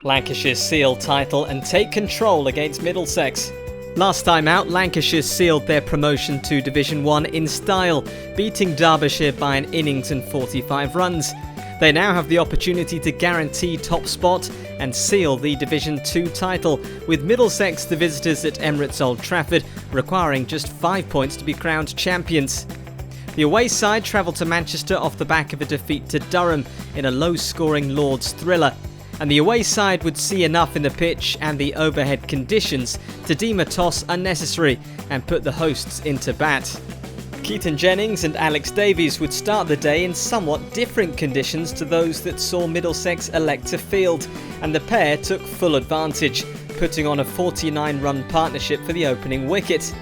Lancashire seal title and take control against Middlesex. Last time out, Lancashire sealed their promotion to Division 1 in style, beating Derbyshire by an innings and 45 runs. They now have the opportunity to guarantee top spot and seal the Division 2 title, with Middlesex the visitors at Emirates Old Trafford requiring just 5 points to be crowned champions. The away side travelled to Manchester off the back of a defeat to Durham in a low-scoring Lord's thriller, and the away side would see enough in the pitch and the overhead conditions to deem a toss unnecessary and put the hosts into bat. Keaton Jennings and Alex Davies would start the day in somewhat different conditions to those that saw Middlesex elect to field, and the pair took full advantage, putting on a 49-run partnership for the opening wicket.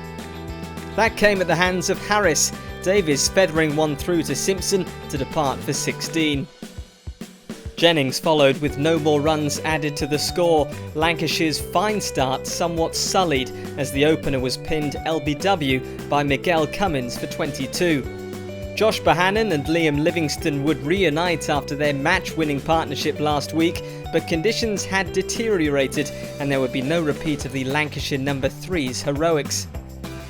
That came at the hands of Harris, Davies feathering one through to Simpson to depart for 16. Jennings followed with no more runs added to the score, Lancashire's fine start somewhat sullied as the opener was pinned LBW by Miguel Cummins for 22. Josh Bohannon and Liam Livingston would reunite after their match-winning partnership last week, but conditions had deteriorated and there would be no repeat of the Lancashire number 3's heroics.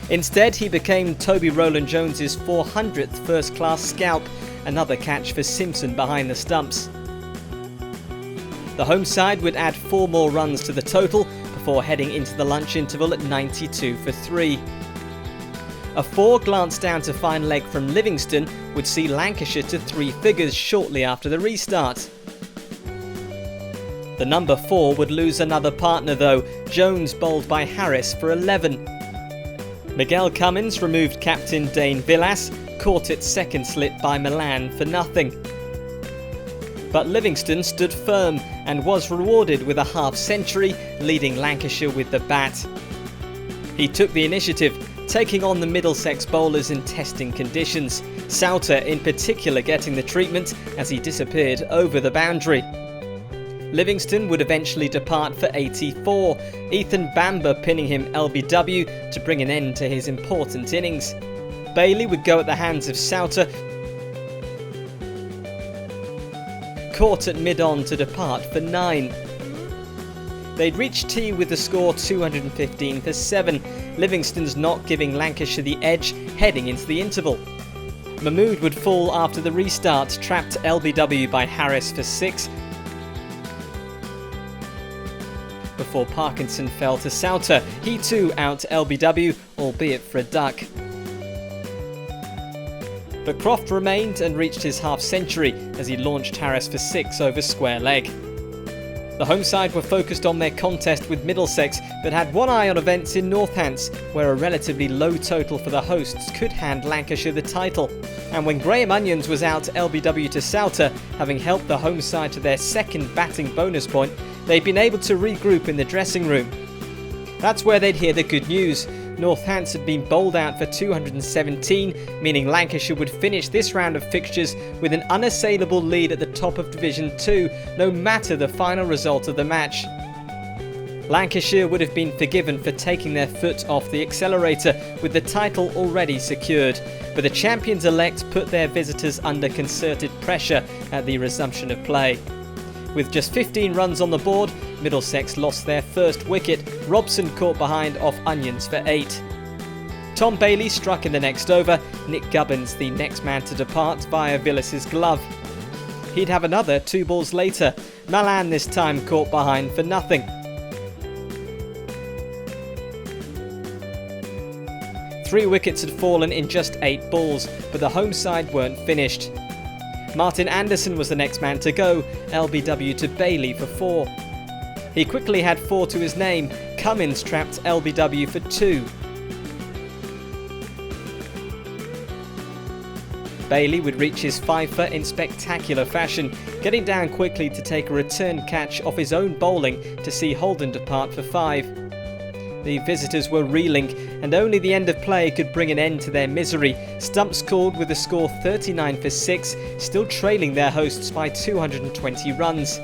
Instead, he became Toby Rowland-Jones's 400th first-class scalp, another catch for Simpson behind the stumps. The home side would add 4 more runs to the total before heading into the lunch interval at 92 for 3. A 4 glance down to fine leg from Livingston would see Lancashire to 3 figures shortly after the restart. The number 4 would lose another partner though, Jones bowled by Harris for 11. Miguel Cummins removed captain Dane Villas, caught its second slip by Milan for nothing. But Livingston stood firm and was rewarded with a half-century, leading Lancashire with the bat. He took the initiative, taking on the Middlesex bowlers in testing conditions, Souter in particular getting the treatment as he disappeared over the boundary. Livingston would eventually depart for 84, Ethan Bamber pinning him LBW to bring an end to his important innings. Bailey would go at the hands of Souter, caught at mid-on to depart for 9. They'd reached tea with the score 215 for 7, Livingston's not giving Lancashire the edge heading into the interval. Mahmood would fall after the restart, trapped LBW by Harris for 6, before Parkinson fell to Souter, he too out LBW, albeit for a duck. But Croft remained and reached his half-century as he launched Harris for 6 over square leg. The home side were focused on their contest with Middlesex, but had one eye on events in Northants, where a relatively low total for the hosts could hand Lancashire the title. And when Graham Onions was out LBW to Souter, having helped the home side to their second batting bonus point, they'd been able to regroup in the dressing room. That's where they'd hear the good news. Northants had been bowled out for 217, meaning Lancashire would finish this round of fixtures with an unassailable lead at the top of Division 2, no matter the final result of the match. Lancashire would have been forgiven for taking their foot off the accelerator, with the title already secured, but the champions-elect put their visitors under concerted pressure at the resumption of play. With just 15 runs on the board, Middlesex lost their first wicket, Robson caught behind off Onions for 8. Tom Bailey struck in the next over, Nick Gubbins the next man to depart via Villas's glove. He'd have another 2 balls later, Malan this time caught behind for nothing. Three wickets had fallen in just 8 balls, but the home side weren't finished. Martin Anderson was the next man to go, LBW to Bailey for 4. He quickly had 4 to his name, Cummins trapped LBW for 2. Bailey would reach his fifer in spectacular fashion, getting down quickly to take a return catch off his own bowling to see Holden depart for 5. The visitors were reeling, and only the end of play could bring an end to their misery. Stumps called with the score 39 for 6, still trailing their hosts by 220 runs.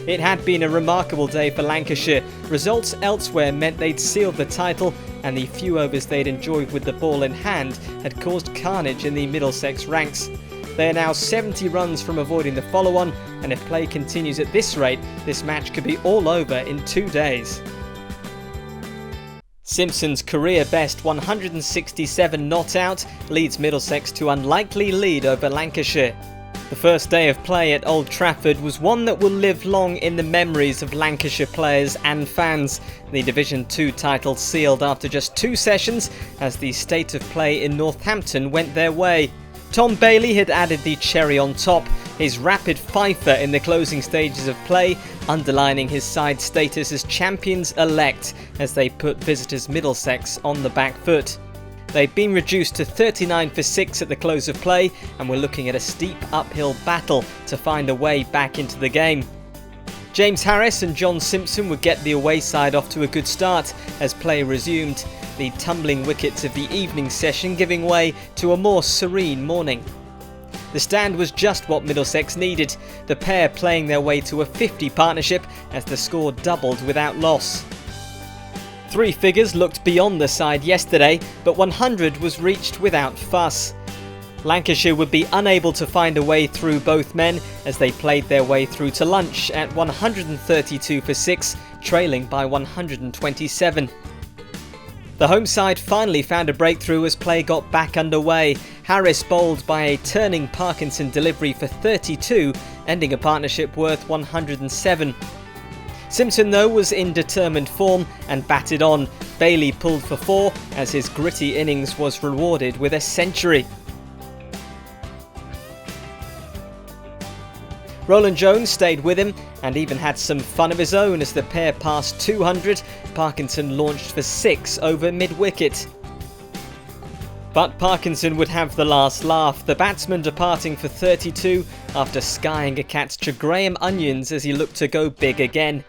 It had been a remarkable day for Lancashire. Results elsewhere meant they'd sealed the title, and the few overs they'd enjoyed with the ball in hand had caused carnage in the Middlesex ranks. They are now 70 runs from avoiding the follow-on, and if play continues at this rate, this match could be all over in 2 days. Simpson's career best 167 not out leads Middlesex to unlikely lead over Lancashire. The first day of play at Old Trafford was one that will live long in the memories of Lancashire players and fans. The Division 2 title sealed after just 2 sessions as the state of play in Northampton went their way. Tom Bailey had added the cherry on top, his rapid fifer in the closing stages of play, underlining his side's status as champions-elect as they put visitors Middlesex on the back foot. They'd been reduced to 39 for 6 at the close of play and were looking at a steep uphill battle to find a way back into the game. James Harris and John Simpson would get the away side off to a good start as play resumed, the tumbling wickets of the evening session giving way to a more serene morning. The stand was just what Middlesex needed, the pair playing their way to a 50 partnership as the score doubled without loss. 3 figures looked beyond the side yesterday, but 100 was reached without fuss. Lancashire would be unable to find a way through both men as they played their way through to lunch at 132 for 6, trailing by 127. The home side finally found a breakthrough as play got back underway. Harris bowled by a turning Parkinson delivery for 32, ending a partnership worth 107. Simpson though was in determined form and batted on. Bailey pulled for 4 as his gritty innings was rewarded with a century. Roland Jones stayed with him and even had some fun of his own as the pair passed 200. Parkinson launched for 6 over mid-wicket. But Parkinson would have the last laugh, the batsman departing for 32 after skying a catch to Graham Onions as he looked to go big again.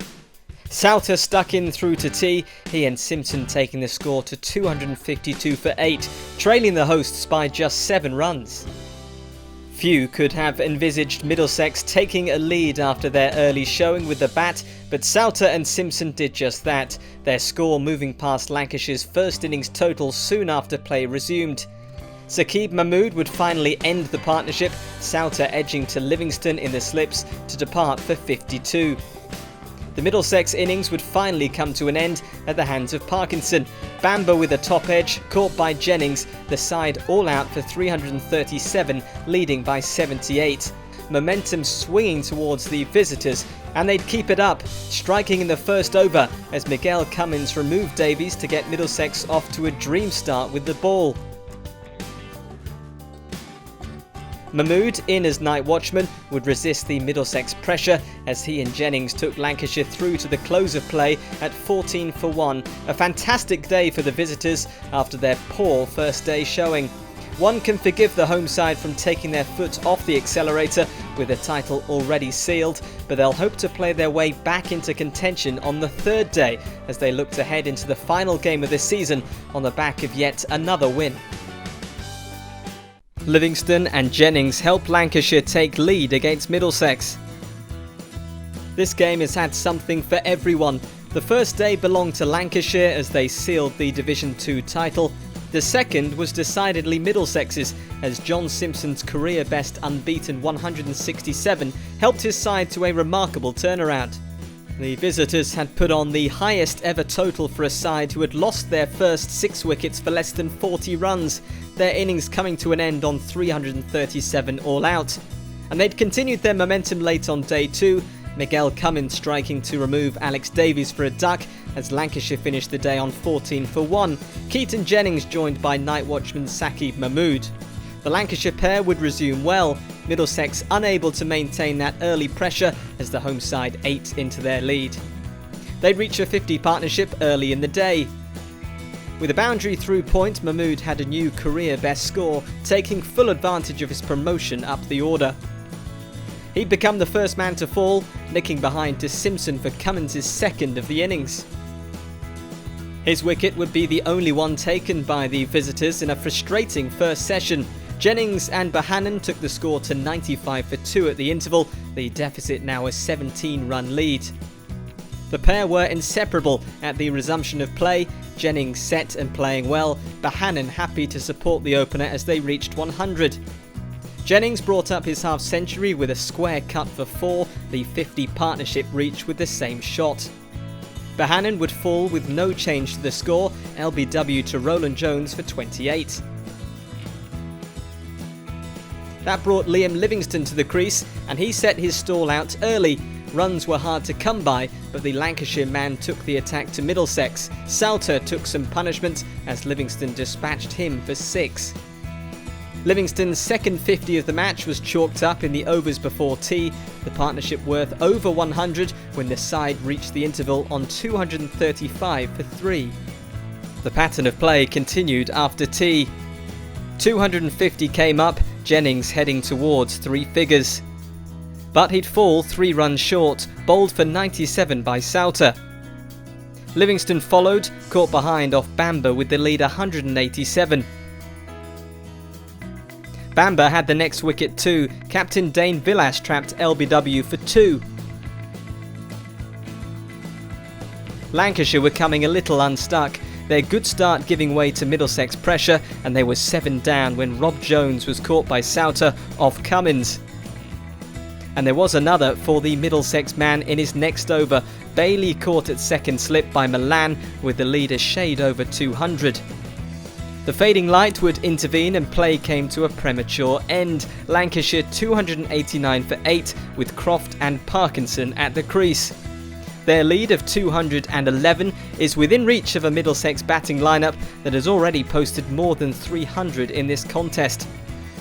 Souter stuck in through to tea, he and Simpson taking the score to 252 for 8, trailing the hosts by just 7 runs. Few could have envisaged Middlesex taking a lead after their early showing with the bat, but Souter and Simpson did just that, their score moving past Lancashire's first innings total soon after play resumed. Saqib Mahmood would finally end the partnership, Souter edging to Livingston in the slips to depart for 52. The Middlesex innings would finally come to an end at the hands of Parkinson. Bamber with a top edge, caught by Jennings, the side all out for 337, leading by 78. Momentum swinging towards the visitors, and they'd keep it up, striking in the first over as Miguel Cummins removed Davies to get Middlesex off to a dream start with the ball. Mahmood, in as night watchman, would resist the Middlesex pressure as he and Jennings took Lancashire through to the close of play at 14 for 1. A fantastic day for the visitors after their poor first day showing. One can forgive the home side from taking their foot off the accelerator with the title already sealed, but they'll hope to play their way back into contention on the 3rd day as they look to head into the final game of the season on the back of yet another win. Livingston and Jennings helped Lancashire take lead against Middlesex. This game has had something for everyone. The first day belonged to Lancashire as they sealed the Division 2 title. The second was decidedly Middlesex's as John Simpson's career best unbeaten 167 helped his side to a remarkable turnaround. The visitors had put on the highest ever total for a side who had lost their first 6 wickets for less than 40 runs, their innings coming to an end on 337 all out. And they'd continued their momentum late on day 2, Miguel Cummins striking to remove Alex Davies for a duck as Lancashire finished the day on 14 for 1, Keaton Jennings joined by night watchman Saqib Mahmood. The Lancashire pair would resume well, Middlesex unable to maintain that early pressure as the home side ate into their lead. They'd reach a 50 partnership early in the day. With a boundary through point, Mahmood had a new career best score, taking full advantage of his promotion up the order. He'd become the first man to fall, nicking behind to Simpson for Cummins' second of the innings. His wicket would be the only one taken by the visitors in a frustrating first session. Jennings and Bohannon took the score to 95 for 2 at the interval, the deficit now a 17-run lead. The pair were inseparable at the resumption of play, Jennings set and playing well, Bohannon happy to support the opener as they reached 100. Jennings brought up his half-century with a square cut for 4, the 50 partnership reached with the same shot. Bohannon would fall with no change to the score, LBW to Roland Jones for 28. That brought Liam Livingstone to the crease, and he set his stall out early. Runs were hard to come by, but the Lancashire man took the attack to Middlesex. Salter took some punishment as Livingstone dispatched him for 6. Livingstone's second 50 of the match was chalked up in the overs before tea, the partnership worth over 100 when the side reached the interval on 235 for 3. The pattern of play continued after tea. 250 came up, Jennings heading towards 3 figures. But he'd fall 3 runs short, bowled for 97 by Salter. Livingstone followed, caught behind off Bamber with the lead 187. Bamber had the next wicket too. Captain Dane Villas trapped LBW for 2. Lancashire were coming a little unstuck, their good start giving way to Middlesex pressure, and they were 7 down when Rob Jones was caught by Salter off Cummins. And there was another for the Middlesex man in his next over. Bailey caught at second slip by Milan with the lead a shade over 200. The fading light would intervene and play came to a premature end. Lancashire 289 for 8 with Croft and Parkinson at the crease. Their lead of 211 is within reach of a Middlesex batting lineup that has already posted more than 300 in this contest.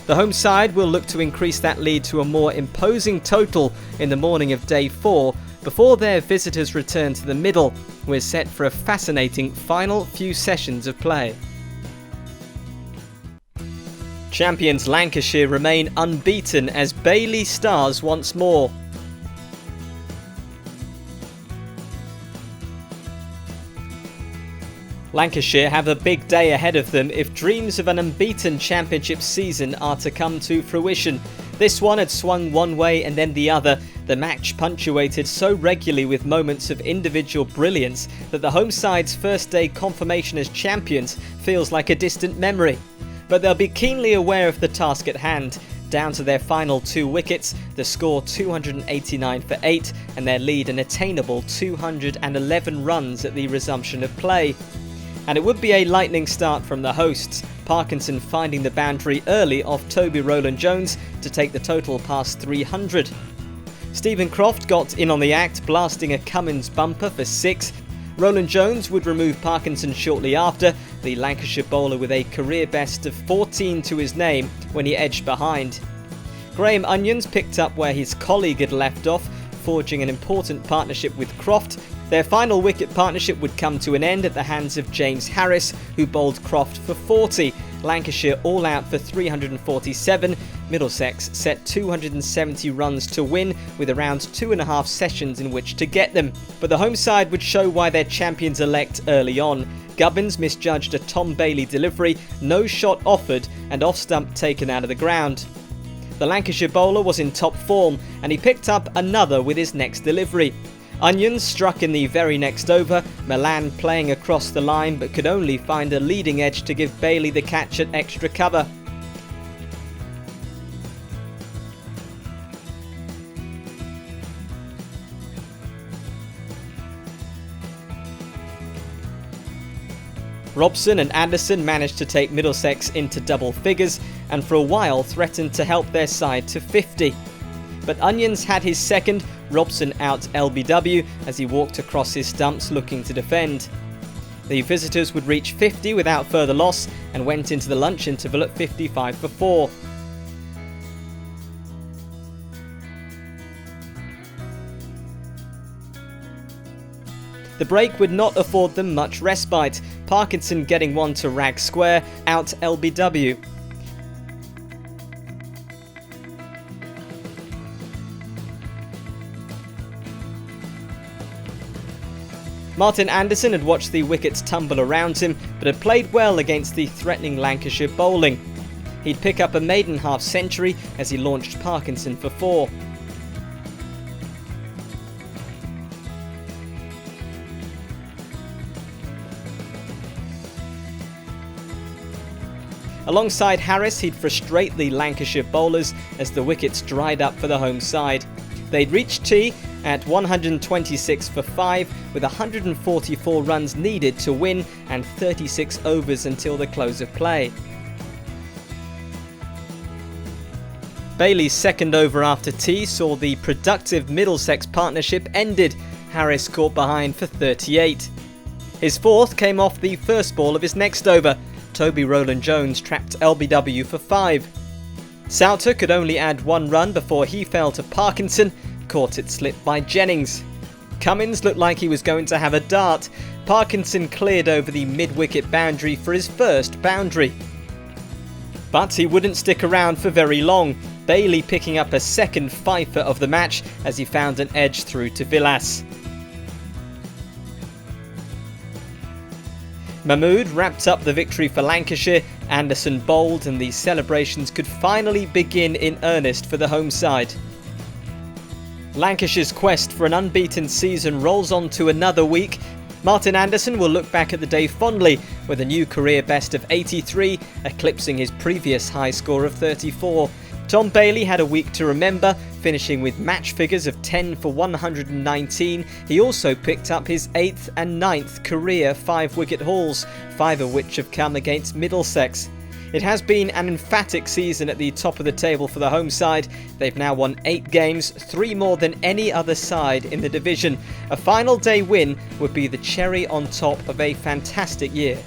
The home side will look to increase that lead to a more imposing total in the morning of day 4 before their visitors return to the middle. We're set for a fascinating final few sessions of play. Champions Lancashire remain unbeaten as Bailey stars once more. Lancashire have a big day ahead of them if dreams of an unbeaten championship season are to come to fruition. This one had swung one way and then the other, the match punctuated so regularly with moments of individual brilliance that the home side's first day confirmation as champions feels like a distant memory. But they'll be keenly aware of the task at hand. Down to their final 2 wickets, the score 289 for 8 and their lead an attainable 211 runs at the resumption of play. And it would be a lightning start from the hosts, Parkinson finding the boundary early off Toby Rowland-Jones to take the total past 300. Stephen Croft got in on the act, blasting a Cummins bumper for 6. Rowland-Jones would remove Parkinson shortly after, the Lancashire bowler with a career best of 14 to his name when he edged behind. Graham Onions picked up where his colleague had left off, forging an important partnership with Croft. Their final wicket partnership would come to an end at the hands of James Harris, who bowled Croft for 40. Lancashire all out for 347. Middlesex set 270 runs to win, with around 2.5 sessions in which to get them. But the home side would show why they're champions-elect early on. Gubbins misjudged a Tom Bailey delivery, no shot offered, and off-stump taken out of the ground. The Lancashire bowler was in top form, and he picked up another with his next delivery. Onions struck in the very next over, Milan playing across the line but could only find a leading edge to give Bailey the catch at extra cover. Robson and Anderson managed to take Middlesex into double figures and for a while threatened to help their side to 50. But Onions had his second, Robson out LBW as he walked across his stumps looking to defend. The visitors would reach 50 without further loss and went into the lunch interval at 55 for 4. The break would not afford them much respite, Parkinson getting one to rag square, out LBW. Martin Anderson had watched the wickets tumble around him, but had played well against the threatening Lancashire bowling. He'd pick up a maiden half-century as he launched Parkinson for 4. Alongside Harris, he'd frustrate the Lancashire bowlers as the wickets dried up for the home side. They'd reached tee at 126 for 5 with 144 runs needed to win and 36 overs until the close of play. Bailey's second over after tea saw the productive Middlesex partnership ended. Harris caught behind for 38. His fourth came off the first ball of his next over. Toby Rowland-Jones trapped LBW for 5. Souter could only add 1 run before he fell to Parkinson, caught it slip by Jennings. Cummins looked like he was going to have a dart. Parkinson cleared over the mid-wicket boundary for his first boundary. But he wouldn't stick around for very long. Bailey picking up a second fifer of the match as he found an edge through to Villas. Mahmood wrapped up the victory for Lancashire, Anderson bowled, and the celebrations could finally begin in earnest for the home side. Lancashire's quest for an unbeaten season rolls on to another week. Martin Anderson will look back at the day fondly with a new career best of 83, eclipsing his previous high score of 34. Tom Bailey had a week to remember, finishing with match figures of 10 for 119. He also picked up his 8th and 9th career 5-wicket hauls, 5 of which have come against Middlesex. It has been an emphatic season at the top of the table for the home side. They've now won 8 games, 3 more than any other side in the division. A final day win would be the cherry on top of a fantastic year.